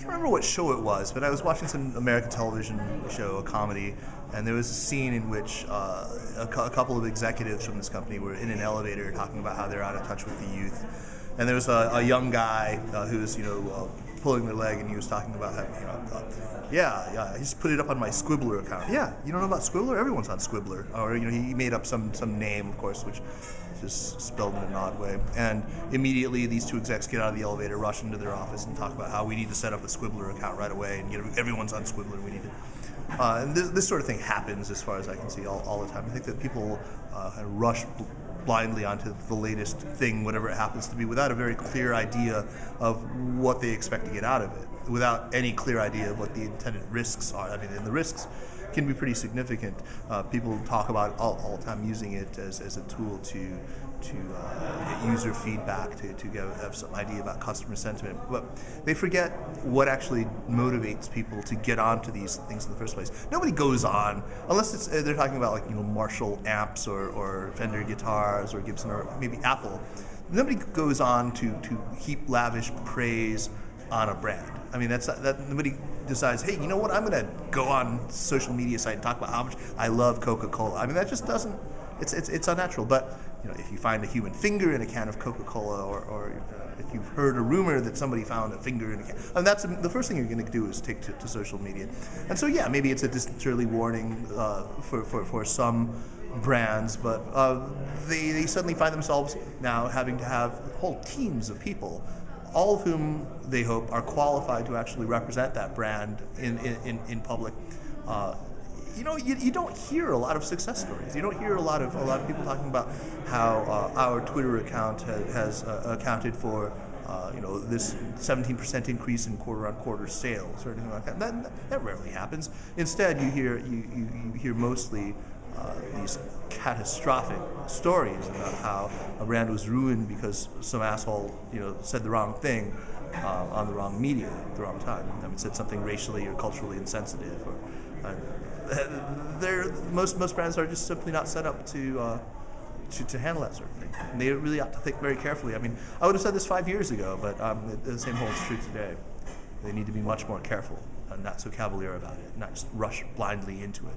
can't remember what show it was, but I was watching some American television show, a comedy, and there was a scene in which a couple of executives from this company were in an elevator talking about how they're out of touch with the youth. And there was a young guy who was, pulling their leg, and he was talking about how, I just put it up on my Squibbler account. Yeah, you don't know about Squibbler? Everyone's on Squibbler. Or, he made up some name, of course, which is spelled in an odd way. And immediately these two execs get out of the elevator, rush into their office, and talk about how we need to set up a Squibbler account right away, and everyone's on Squibbler. We need to. And this sort of thing happens, as far as I can see, all the time. I think that people kind of rush blindly onto the latest thing, whatever it happens to be, without a very clear idea of what they expect to get out of it, without any clear idea of what the intended risks are. I mean, and the risks can be pretty significant. People talk about all the time using it as a tool to get user feedback, to have some idea about customer sentiment, but they forget what actually motivates people to get onto these things in the first place. Nobody goes on, unless they're talking about Marshall amps or Fender guitars or Gibson or maybe Apple. Nobody goes on to heap lavish praise on a brand. I mean, that nobody decides, hey, you know what? I'm going to go on social media site and talk about how much I love Coca-Cola. I mean, that just doesn't. It's unnatural. But if you find a human finger in a can of Coca-Cola, or if you've heard a rumor that somebody found a finger in a can, and that's the first thing you're going to do is take to social media. And so maybe it's a distant early warning for some brands, but they suddenly find themselves now having to have whole teams of people, all of whom they hope are qualified to actually represent that brand in public. You don't hear a lot of success stories. You don't hear a lot of people talking about how our Twitter account has accounted for this 17% increase in quarter-on-quarter sales or anything like that. That rarely happens. Instead, you hear mostly these catastrophic stories about how a brand was ruined because some asshole said the wrong thing on the wrong media at the wrong time. I mean, said something racially or culturally insensitive. Most brands are just simply not set up to handle that sort of thing. And they really have to think very carefully. I mean, I would have said this 5 years ago, but the same holds true today. They need to be much more careful and not so cavalier about it, not just rush blindly into it.